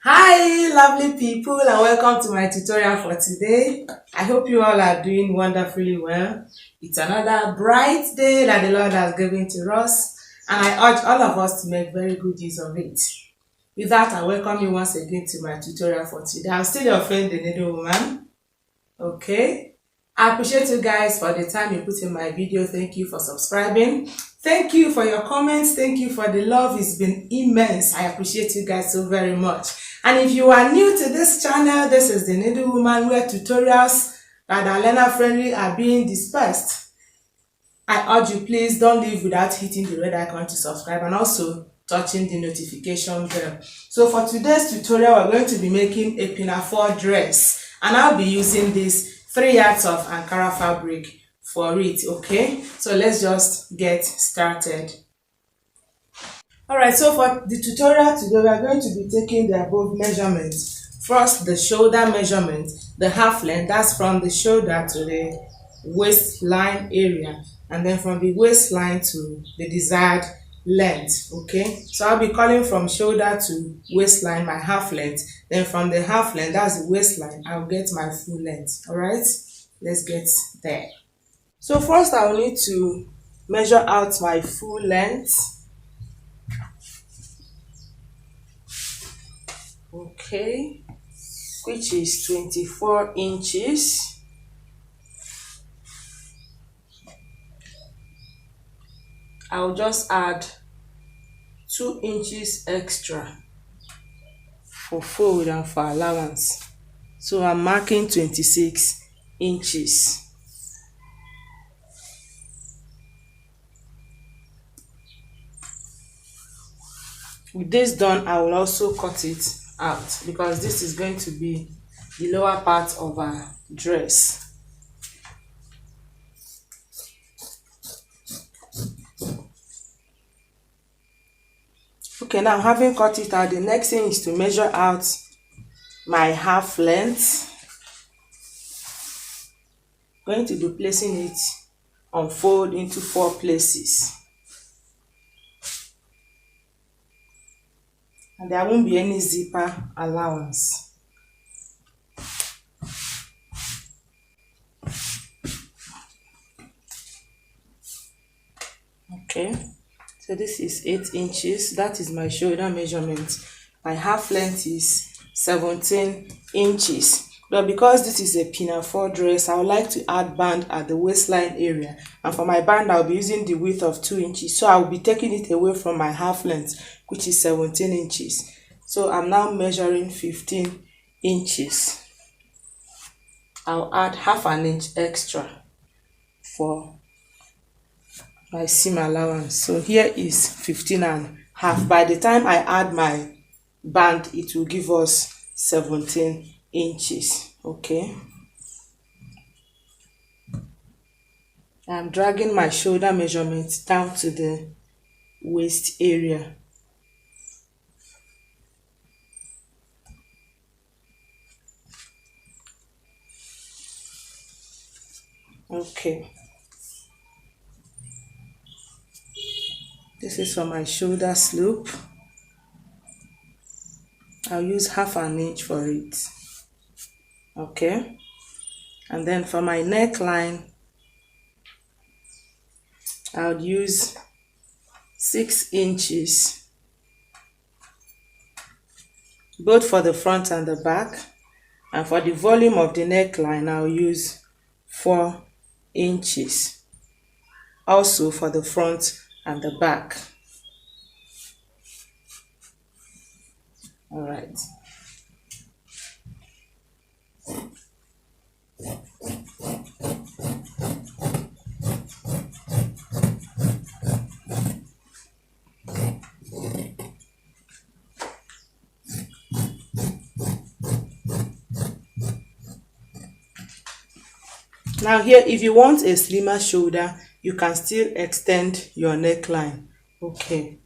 Hi lovely people, and welcome to my tutorial for today. I hope you all are doing wonderfully well. It's another bright day that the Lord has given to us, and I urge all of us to make very good use of it. With that, I welcome you once again to my tutorial for today. I'm still your friend, the Needle Woman. Okay, I appreciate you guys for the time you put in my video. Thank you for subscribing. Thank you for your comments. Thank you for the love. It's been immense. I appreciate you guys so very much. And if you are new to this channel, this is the Needle Woman, where tutorials that are learner friendly are being dispersed. I urge you, please don't leave without hitting the red icon to subscribe and also touching the notification bell. So for today's tutorial, we're going to be making a pinafore dress, and I'll be using this 3 yards of Ankara fabric for it. Okay, so let's just get started. Alright, so for the tutorial today, we are going to be taking the above measurements. First, the shoulder measurement, the half length, that's from the shoulder to the waistline area, and then from the waistline to the desired length. Okay, so I'll be calling from shoulder to waistline my half length, then from the half length, that's the waistline, I'll get my full length. Alright, let's get there. So first I will need to measure out my full length. Okay, which is 24 inches. I'll just add 2 inches extra for fold and for allowance. So I'm marking 26 inches. With this done, I will also cut it out because this is going to be the lower part of our dress. Okay, now having cut it out, the next thing is to measure out my half length. I'm going to be placing it on fold into 4 places. And there won't be any zipper allowance. Okay, so this is 8 inches. That is my shoulder measurement. My half length is 17 inches. But because this is a pinafore dress, I would like to add band at the waistline area. And for my band, I'll be using the width of 2 inches. So I'll be taking it away from my half length, which is 17 inches. So I'm now measuring 15 inches. I'll add half an inch extra for my seam allowance. So here is 15 and half. By the time I add my band, it will give us 17 inches. Okay, I'm dragging my shoulder measurement down to the waist area. Okay, this is for my shoulder slope. I'll use half an inch for it. Okay, and then for my neckline, I'll use 6 inches, both for the front and the back. And for the volume of the neckline, I'll use 4 inches, also for the front and the back. All right. Now here, if you want a slimmer shoulder, you can still extend your neckline. Okay.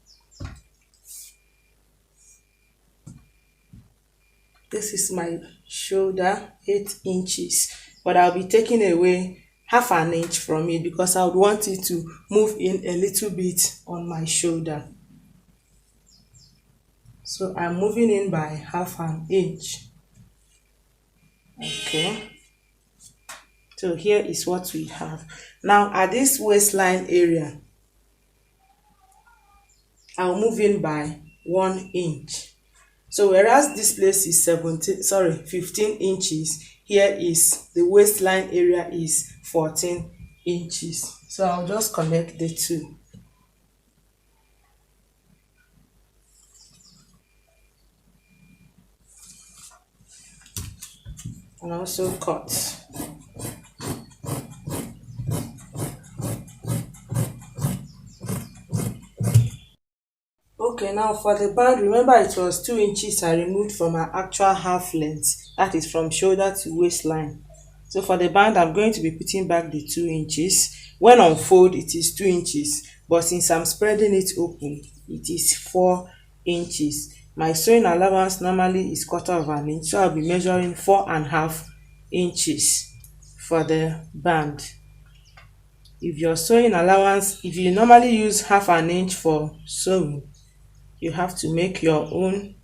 This is my shoulder, 8 inches, but I'll be taking away half an inch from it because I would want it to move in a little bit on my shoulder. So I'm moving in by half an inch. Okay, so here is what we have. Now at this waistline area, I'll move in by 1 inch. So whereas this place is 15 inches, here is the waistline area is 14 inches. So I'll just connect the two. And also cut. Okay, now for the band, remember it was 2 inches I removed from our actual half length, that is from shoulder to waistline. So for the band, I'm going to be putting back the 2 inches. When on fold, it is 2 inches, but since I'm spreading it open, it is 4 inches. My sewing allowance normally is 1/4 of an inch, so I'll be measuring 4.5 inches for the band. If your sewing allowance, if you normally use half an inch for sewing, you have to make your own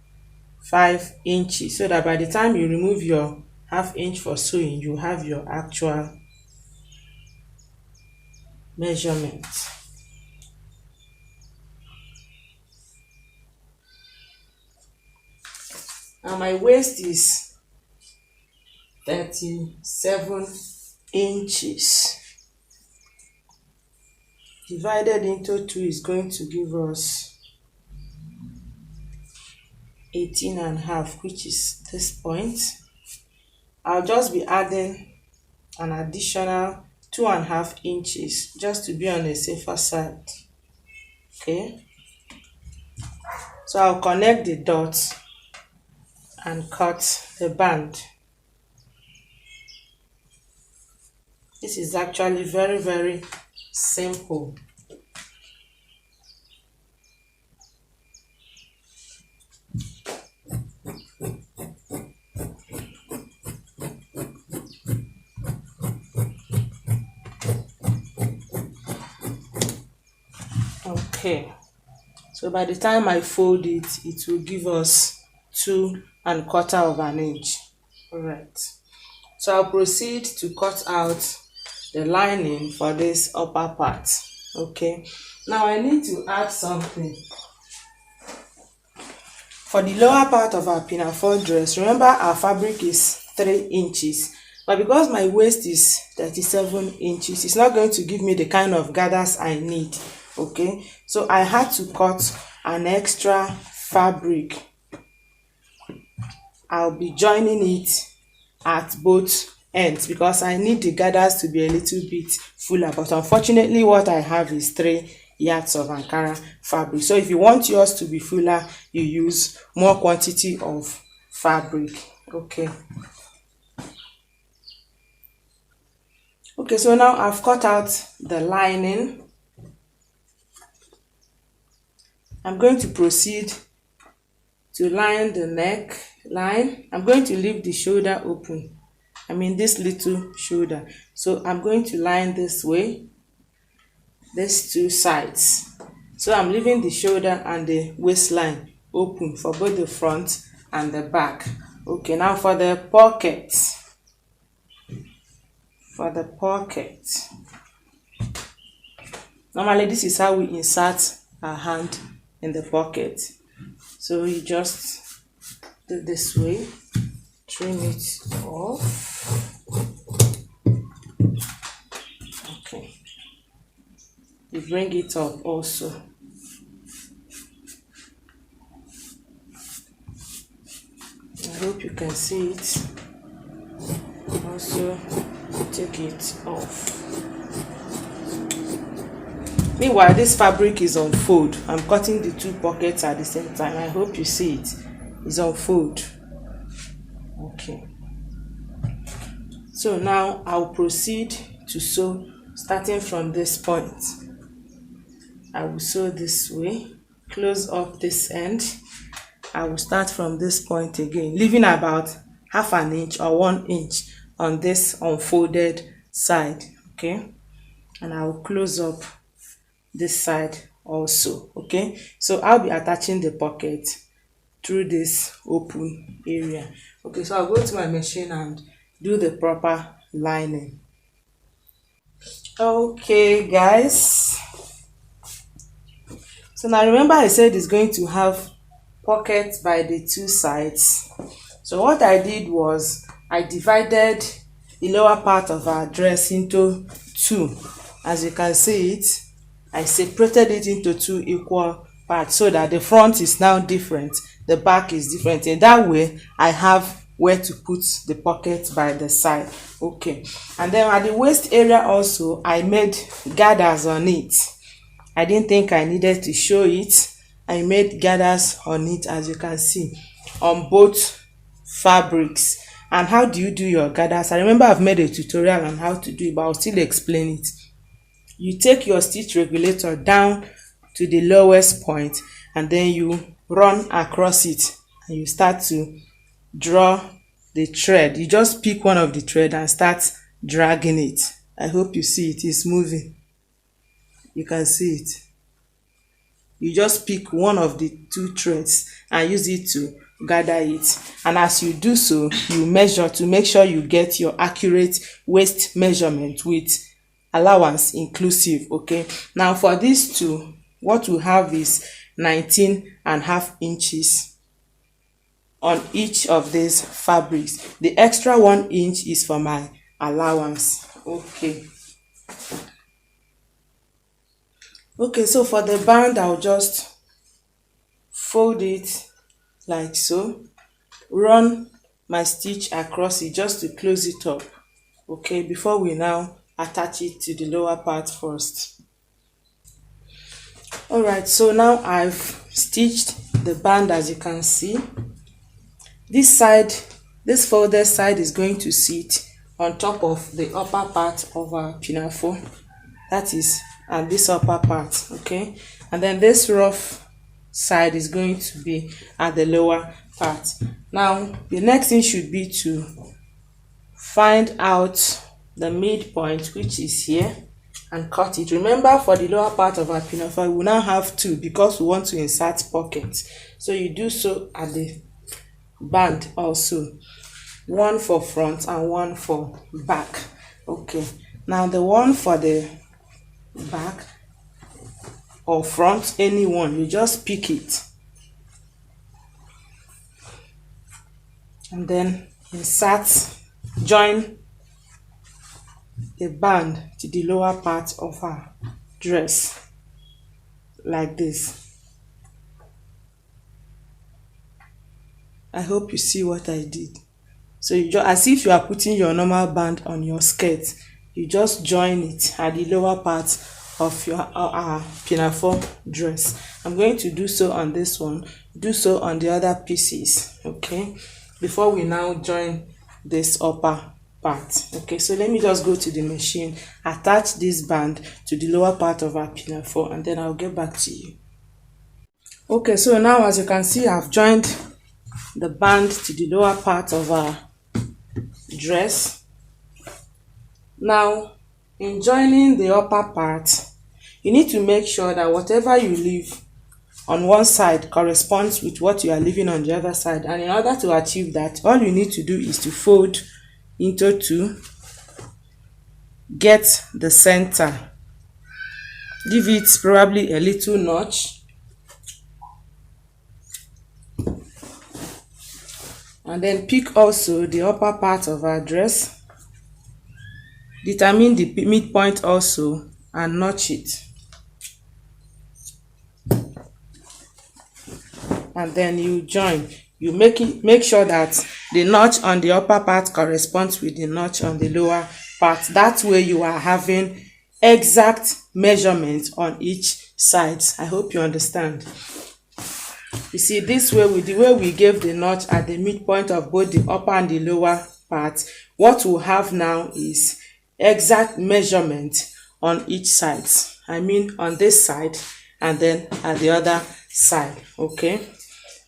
5 inches, so that by the time you remove your half inch for sewing, you have your actual measurement. And my waist is 37 inches. Divided into 2 is going to give us 18.5, which is this point. I'll just be adding an additional 2.5 inches just to be on the safer side. Okay, so I'll connect the dots and cut the band. This is actually very, very simple. Okay, so by the time I fold it, it will give us 2.25 of an inch. All right, so I'll proceed to cut out the lining for this upper part. Okay, now I need to add something. For the lower part of our pinafore dress, remember our fabric is 3 inches, but because my waist is 37 inches, it's not going to give me the kind of gathers I need. Okay, so I had to cut an extra fabric. I'll be joining it at both ends because I need the gathers to be a little bit fuller, but unfortunately what I have is 3 yards of Ankara fabric. So if you want yours to be fuller, you use more quantity of fabric. Okay, so now I've cut out the lining. I'm going to proceed to line the neck line. I'm going to leave the shoulder open. I mean this little shoulder. So I'm going to line this way, these 2 sides. So I'm leaving the shoulder and the waistline open for both the front and the back. Okay, now for the pocket. Normally this is how we insert our hand in the pocket. So you just do this way, trim it off. Okay, you bring it up also. I hope you can see it. Also take it off. Meanwhile, this fabric is on fold. I'm cutting the 2 pockets at the same time. I hope you see it. It's on fold. Okay, so now I'll proceed to sew starting from this point. I will sew this way, close up this end. I will start from this point again, leaving about half an inch or 1 inch on this unfolded side. Okay, and I will close up this side also. Okay, so I'll be attaching the pocket through this open area. Okay, so I'll go to my machine and do the proper lining. Okay guys, so now remember I said it's going to have pockets by the two sides. So what I did was I divided the lower part of our dress into two. As you can see it, I separated it into two equal parts so that the front is now different, the back is different. In that way I have where to put the pocket by the side. Okay, and then at the waist area also I made gathers on it. I didn't think I needed to show it. I made gathers on it, as you can see, on both fabrics. And how do you do your gathers? I remember I've made a tutorial on how to do it, but I'll still explain it. You take your stitch regulator down to the lowest point and then you run across it and you start to draw the thread. You just pick one of the thread and start dragging it. I hope you see it is moving. You can see it. You just pick one of the two threads and use it to gather it. And as you do so, you measure to make sure you get your accurate waist measurement with allowance inclusive. Okay, now for these two, what we have is 19.5 inches on each of these fabrics. The extra 1 inch is for my allowance. Okay, so for the band I'll just fold it like so, run my stitch across it just to close it up. Okay, before we now attach it to the lower part first. Alright, so now I've stitched the band. As you can see, this side, this folded side is going to sit on top of the upper part of our pinafore, that is at this upper part. Okay, and then this rough side is going to be at the lower part. Now the next thing should be to find out the midpoint, which is here, and cut it. Remember, for the lower part of our pinafore we now have two because we want to insert pockets. So you do so at the band also, one for front and one for back. Okay, now the one for the back or front, any one, you just pick it and then insert, join the band to the lower part of our dress like this. I hope you see what I did. So you just, as if you are putting your normal band on your skirt, you just join it at the lower part of your pinafore dress. I'm going to do so on this one, do so on the other pieces, okay, before we now join this upper part. Okay, so let me just go to the machine, attach this band to the lower part of our pinafore, and then I'll get back to you. Okay, so now as you can see, I've joined the band to the lower part of our dress. Now in joining the upper part, you need to make sure that whatever you leave on one side corresponds with what you are leaving on the other side, and in order to achieve that, all you need to do is to fold into two, get the center, give it probably a little notch, and then pick also the upper part of our dress, determine the midpoint also and notch it, and then you join. You make sure that the notch on the upper part corresponds with the notch on the lower part. That way you are having exact measurement on each side. I hope you understand. You see, this way, with the way we gave the notch at the midpoint of both the upper and the lower part, what we'll have now is exact measurement on each side. I mean on this side and then at the other side. Okay,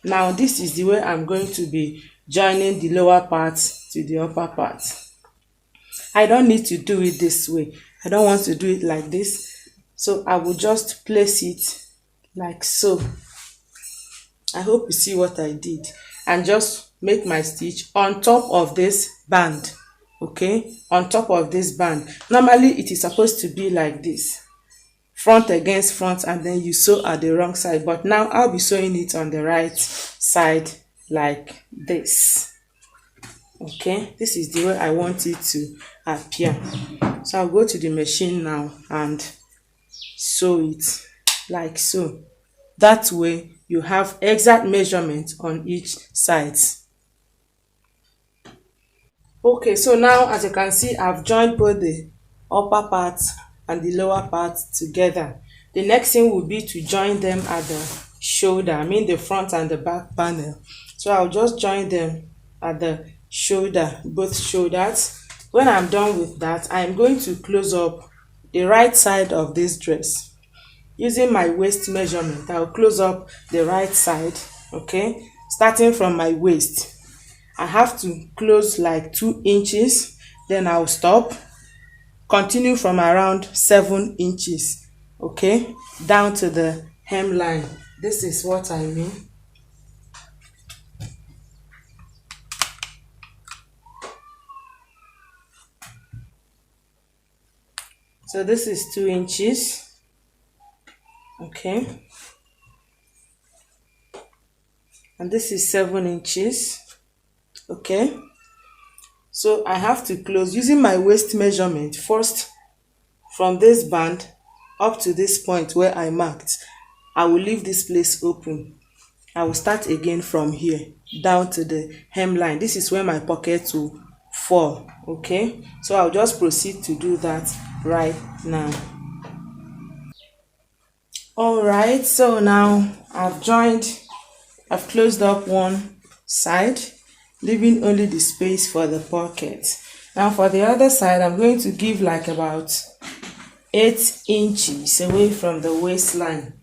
now this is the way I'm going to be joining the lower part to the upper part. I don't need to do it this way. I don't want to do it like this, so I will just place it like so, I hope you see what I did. And just make my stitch on top of this band. Okay, on top of this band. Normally it is supposed to be like this, front against front, and then you sew at the wrong side, but now I'll be sewing it on the right side like this. Okay, this is the way I want it to appear. So I'll go to the machine now and sew it like so. That way you have exact measurement on each side. Okay, so now as you can see, I've joined both the upper part and the lower part together. The next thing will be to join them at the shoulder, I mean the front and the back panel. So I'll just join them at the shoulder, both shoulders. When I'm done with that, I'm going to close up the right side of this dress. Using my waist measurement, I'll close up the right side, okay, starting from my waist. I have to close like 2 inches, then I'll stop, continue from around 7 inches, okay, down to the hemline. This is what I mean. So this is 2 inches, okay, and this is 7 inches. Okay, so I have to close using my waist measurement first from this band up to this point where I marked. I will leave this place open. I will start again from here down to the hemline. This is where my pocket will fall. Okay, so I'll just proceed to do that right now. All right, so now I've closed up one side, leaving only the space for the pocket. Now for the other side, I'm going to give like about 8 inches away from the waistline.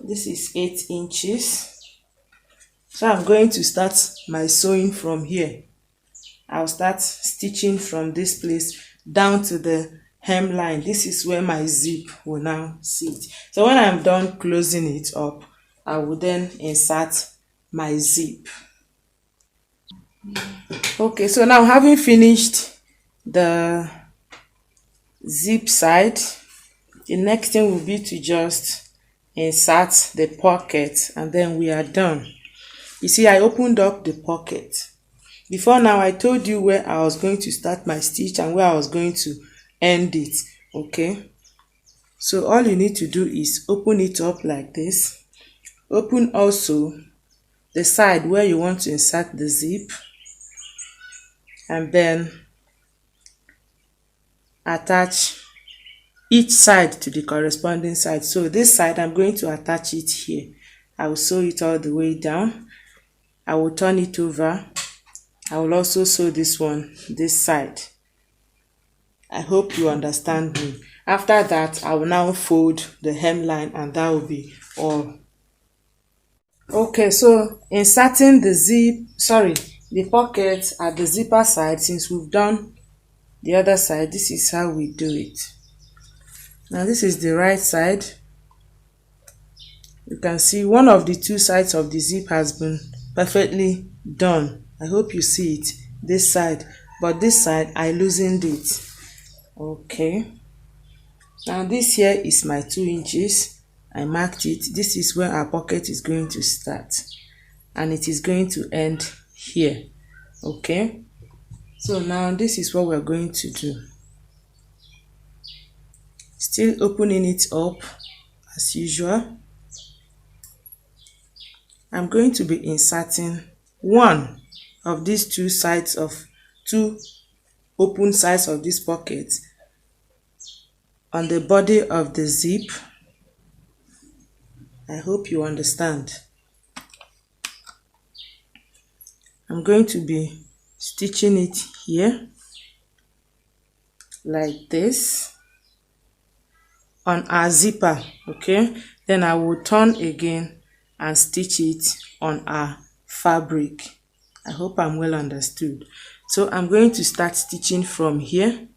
This is 8 inches. So I'm going to start my sewing from here. I'll start stitching from this place down to the hemline. This is where my zip will now sit. So when I'm done closing it up, I will then insert my zip. Okay, so now having finished the zip side, the next thing will be to just insert the pocket, and then we are done. You see, I opened up the pocket. Before now, I told you where I was going to start my stitch and where I was going to end it. Okay, so all you need to do is open it up like this. Open also the side where you want to insert the zip, and then attach each side to the corresponding side. So this side, I'm going to attach it here. I will sew it all the way down. I will turn it over. I will also sew this one, this side. I hope you understand me. After that, I will now fold the hemline, and that will be all. Okay, so inserting the pocket at the zipper side, since we've done the other side, this is how we do it. Now this is the right side. You can see one of the 2 sides of the zip has been perfectly done. I hope you see it, this side, but this side I loosened it. Okay, now this here is my 2 inches. I marked it. This is where our pocket is going to start, and it is going to end here. Okay, so now this is what we're going to do. Still opening it up as usual. I'm going to be inserting one of these 2 open sides of this pocket on the body of the zip. I hope you understand. I'm going to be stitching it here like this on our zipper. Okay, then I will turn again and stitch it on our fabric. I hope I'm well understood. So I'm going to start stitching from here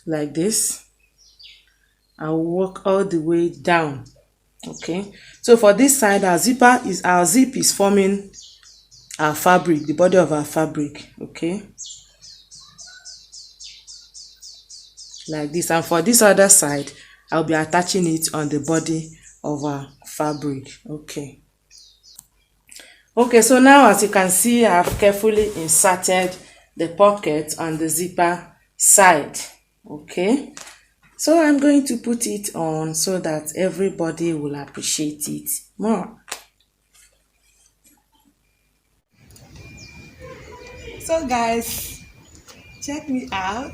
like this. I will work all the way down. Okay, so for this side, our zip is forming our fabric, the body of our fabric. Okay, like this. And for this other side, I'll be attaching it on the body of our fabric. Okay, so now as you can see, I have carefully inserted the pocket on the zipper side. Okay, so I'm going to put it on so that everybody will appreciate it more. So guys, check me out.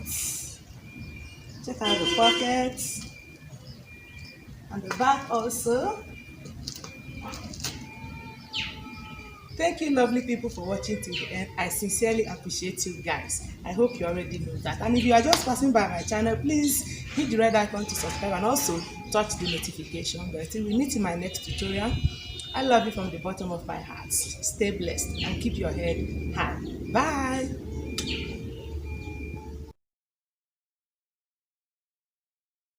Check out the pockets and the back also. Thank you, lovely people, for watching till the end. I sincerely appreciate you guys. I hope you already know that. And if you are just passing by my channel, please hit the red icon to subscribe and also touch the notification bell. Till we meet in my next tutorial, I love you from the bottom of my heart. Stay blessed and keep your head high. Bye.